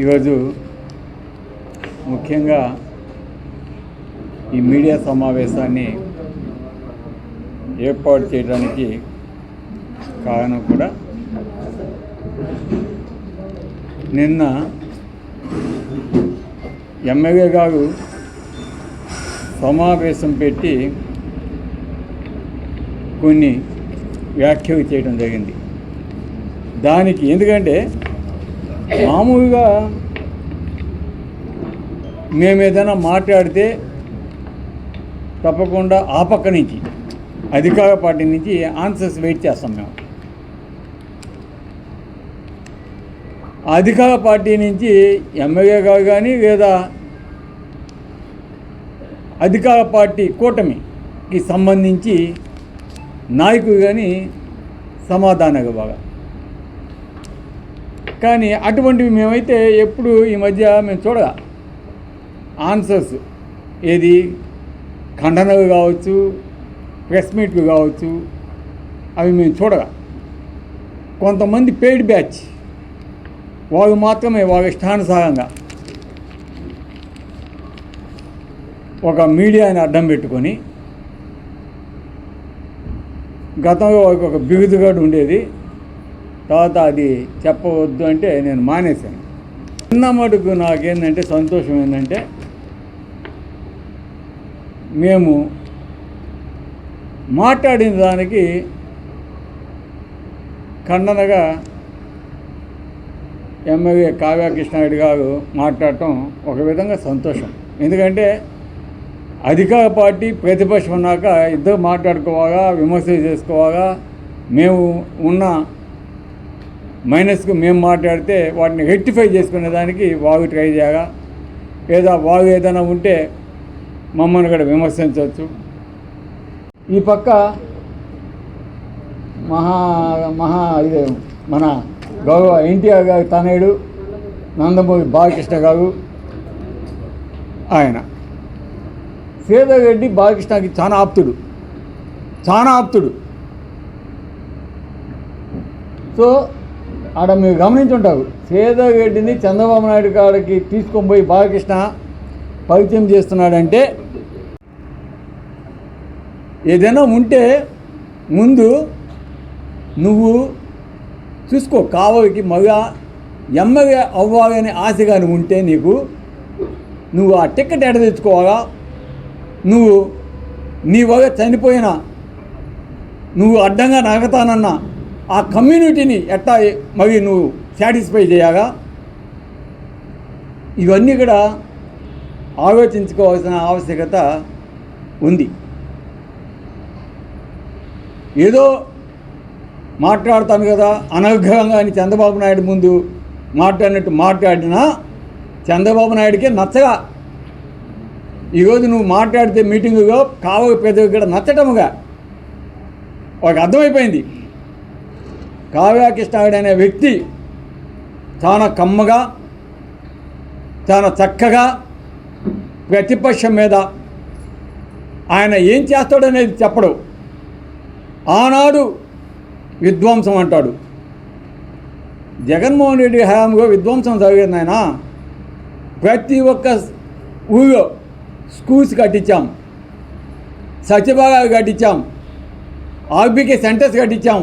ఈరోజు ముఖ్యంగా ఈ మీడియా సమావేశాన్ని ఏర్పాటు చేయడానికి కారణం కూడా నిన్న ఎమ్మెల్యే గారు సమావేశం పెట్టి కొన్ని వ్యాఖ్యలు చేయడం జరిగింది. దానికి ఎందుకంటే మామూలుగా మేము ఏదైనా మాట్లాడితే తప్పకుండా ఆ పక్క నుంచి అధికార పార్టీ నుంచి ఆన్సర్స్ వెయిట్ చేస్తాం. మేము అధికార పార్టీ నుంచి ఎమ్మెల్యే గారు కానీ లేదా అధికార పార్టీ కూటమికి సంబంధించి నాయకులు కానీ సమాధానాలు బాగా, కానీ అటువంటివి మేమైతే ఎప్పుడు ఈ మధ్య మేము చూడగా ఆన్సర్స్ ఏది ఖండనలు కావచ్చు, ప్రెస్ మీట్లు కావచ్చు, అవి మేము చూడగా కొంతమంది పెయిడ్ బ్యాచ్ వాళ్ళు మాత్రమే వాళ్ళ ఇష్టానుసారంగా ఒక మీడియాని అడ్డం పెట్టుకొని, గతంలో వాళ్ళకి ఒక బిగుదుగాడు ఉండేది, తర్వాత అది చెప్పవద్దు అంటే నేను మానేశాను. చిన్న మటుకు నాకేంటంటే సంతోషం ఏంటంటే మేము మాట్లాడిన దానికి ఖండనగా ఎమ్మెల్యే కావ్య కృష్ణారెడ్డి గారు మాట్లాడటం ఒక విధంగా సంతోషం. ఎందుకంటే అధికార పార్టీ ప్రతిపక్షం ఉన్నాక ఇద్దరు మాట్లాడుకోవాలా, విమర్శలు చేసుకోవాలా, మేము ఉన్న మైనస్కు మేము మాట్లాడితే వాటిని రెక్టిఫై చేసుకునే దానికి వాళ్ళు ట్రై చేయగా, లేదా వాళ్ళు ఏదైనా ఉంటే మమ్మల్ని కూడా విమర్శించవచ్చు. ఈ పక్క మన గౌరవ ఎన్టీఆర్ గారి తనయుడు నందమూరి బాలకృష్ణ గారు, ఆయన శ్రీధర్ రెడ్డి బాలకృష్ణకి చాలా ఆప్తుడు. సో ఆడ మీరు గమనించుంటారు, శ్రీధర్ రెడ్డిని చంద్రబాబు నాయుడు గారికి తీసుకొని పోయి బాలకృష్ణ పరిచయం చేస్తున్నాడంటే ఏదైనా ఉంటే ముందు నువ్వు చూసుకో. కావలికి మగ ఎమ్మెల్యే అవ్వాలని ఆశగాని ఉంటే నువ్వు ఆ టికెట్ ఎడ తెచ్చుకోవాలా, నువ్వు నీ వల్ల చనిపోయినా నువ్వు అడ్డంగా నగతానన్నా ఆ కమ్యూనిటీని ఎట్టా మరి నువ్వు సాటిస్ఫై చేయగా, ఇవన్నీ కూడా ఆలోచించుకోవాల్సిన ఆవశ్యకత ఉంది. ఏదో మాట్లాడతాను కదా అనర్ఘంగా అని చంద్రబాబు నాయుడు ముందు మాట్లాడినట్టు మాట్లాడినా చంద్రబాబు నాయుడికే నచ్చగా, ఈరోజు నువ్వు మాట్లాడితే మీటింగుగా కావలి ప్రజలకు కూడా నచ్చటముగా ఒక అర్థమైపోయింది. కావ్య కృష్ణారెడ్డి అనే వ్యక్తి చాలా కమ్మగా, చాలా చక్కగా ప్రతిపక్షం మీద ఆయన ఏం చేస్తాడనేది చెప్పడు. ఆనాడు విధ్వంసం అంటాడు. జగన్మోహన్ రెడ్డి హయాంలో విధ్వంసం జరిగింది. ఆయన ప్రతి ఒక్క ఊళ్ళో స్కూల్స్ కట్టించాం, సచివాలయాలు కట్టించాం, ఆర్బీకే సెంటర్స్ కట్టించాం,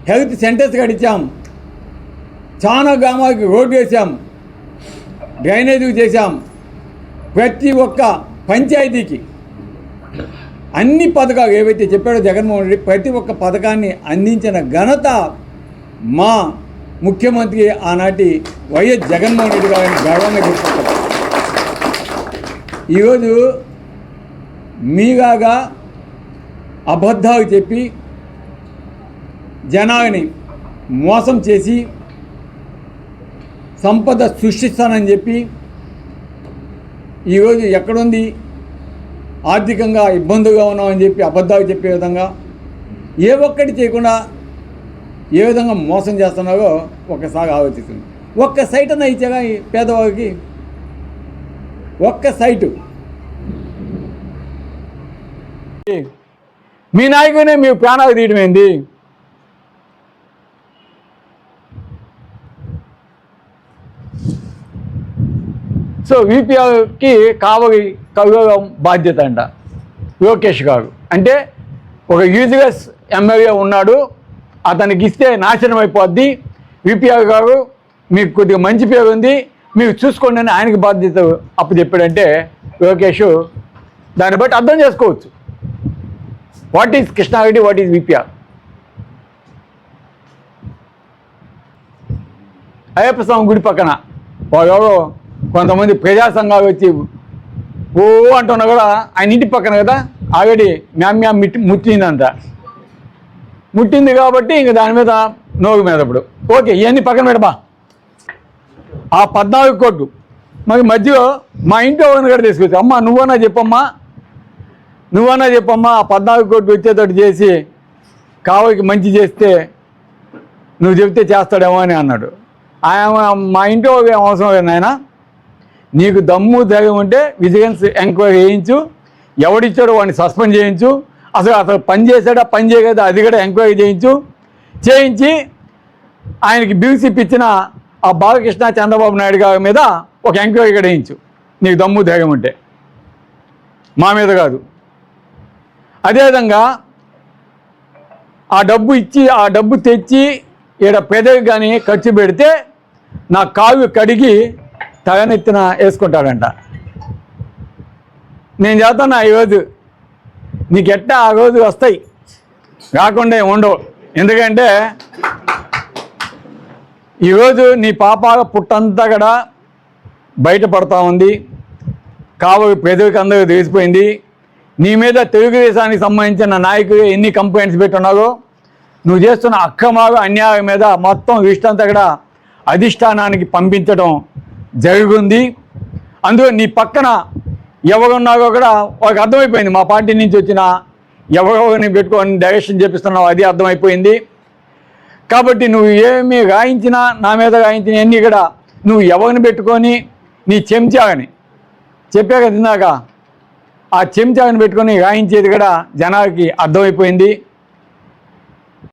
హెల్త్ సెంటర్స్ కట్టించాం, చాలా గ్రామాలకి రోడ్డు వేసాం, డ్రైనేజీ చేశాం. ప్రతి ఒక్క పంచాయతీకి అన్ని పథకాలు ఏవైతే చెప్పాడో జగన్మోహన్ రెడ్డి ప్రతి ఒక్క పథకాన్ని అందించిన ఘనత మా ముఖ్యమంత్రి ఆనాటి వైఎస్ జగన్మోహన్ రెడ్డి గారిని గర్వంగా చెప్పుకుంటారు. ఈరోజు మీలాగా అబద్ధాలు చెప్పి జనాన్ని మోసం చేసి సంపద సృష్టిస్తానని చెప్పి ఈరోజు ఎక్కడుంది ఆర్థికంగా ఇబ్బందుగా ఉన్నామని చెప్పి అబద్ధాలు చెప్పే విధంగా ఏ ఒక్కటి చేయకుండా ఏ విధంగా మోసం చేస్తున్నారో ఒక్కసారి ఆలోచిస్తుంది. ఒక్క సైట్ అన్నా ఇచ్చాగా ఈ పేదవాళ్ళకి, ఒక్క సైటు. మీ నాయకునే మీ ప్రాణాలు తీయడం ఏంది? సో విపిఆర్కి కావలి కవియోగం బాధ్యత అంట లోకేష్ గారు. అంటే ఒక యూజ్లెస్ ఎమ్మెల్యే ఉన్నాడు, అతనికి ఇస్తే నాశనం అయిపోద్ది, విపిఆర్ గారు మీకు కొద్దిగా మంచి పేరు ఉంది, మీరు చూసుకోండి అని ఆయనకి బాధ్యత అప్పచెప్పాడంటే లోకేష్ దాన్ని బట్టి అర్థం చేసుకోవచ్చు what is Krishna Reddy, what is VPR. Ayyappa Swamy గుడి పక్కన వాళ్ళెవరో కొంతమంది ప్రజా సంఘాలు వచ్చి ఓ అంటున్నా కూడా ఆయన ఇంటి పక్కన కదా ఆల్రెడీ మ్యామ్ ముట్టిందంట, ముట్టింది కాబట్టి ఇంక దాని మీద నోగు మీద ఇప్పుడు ఓకే ఇవన్నీ పక్కన పెడబా. ఆ 14 కోట్లు మరి మధ్యలో మా ఇంటి ఓవెన్ కూడా తీసుకొచ్చి అమ్మ నువ్వన్నా చెప్పమ్మా ఆ 14 కోట్లు వచ్చేటట్టు చేసి కావలికి మంచి చేస్తే నువ్వు చెప్తే చేస్తాడేమో అని అన్నాడు. ఆయన మా ఇంట్లో ఏం అవసరం లేదు నాయన, నీకు దమ్ము ధైర్యం ఉంటే విజిలెన్స్ ఎంక్వైరీ చేయించు, ఎవడిచ్చాడో వాడిని సస్పెండ్ చేయించు, అసలు పని చేశాడా పని చేయలేదా అది కూడా ఎంక్వైరీ చేయించి ఆయనకి బ్యూసిప్ ఇచ్చిన ఆ బాలకృష్ణ చంద్రబాబు నాయుడు గారి మీద ఒక ఎంక్వైరీ కూడా వేయించు నీకు దమ్ము ధైర్యం ఉంటే, మా మీద కాదు. అదేవిధంగా ఆ డబ్బు తెచ్చి ఈడ పెదవి కానీ ఖర్చు పెడితే నా కావి కడిగి తగనెత్తిన వేసుకుంటాడంట. నేను చేస్తాను ఈరోజు నీకెట్టా ఆ రోజు వస్తాయి, రాకుండా ఉండవు. ఎందుకంటే ఈరోజు నీ పాప పుట్టంతా కూడా బయటపడతా ఉంది, కావలి పెదవికి అందరూ తెలిసిపోయింది. నీ మీద తెలుగుదేశానికి సంబంధించిన నాయకులు ఎన్ని కంప్లైంట్స్ పెట్టున్నారో, నువ్వు చేస్తున్న అక్రమాలు అన్యాయం మీద మొత్తం ఇష్టంతా కూడా అధిష్టానానికి పంపించడం జరుగుంది. అందులో నీ పక్కన ఎవరున్నారో కూడా వాళ్ళకి అర్థమైపోయింది, మా పార్టీ నుంచి వచ్చిన ఎవరిని పెట్టుకొని డైరెక్షన్ చేపిస్తున్నావు అది అర్థమైపోయింది. కాబట్టి నువ్వు ఏమి రాయించినా నా మీద రాయించిన అన్నీ కూడా నువ్వు ఎవరిని పెట్టుకొని నీ చెంచాగని చెప్పాక తిన్నాక ఆ చెంచాగని పెట్టుకొని రాయించేది కూడా జనాలకి అర్థమైపోయింది.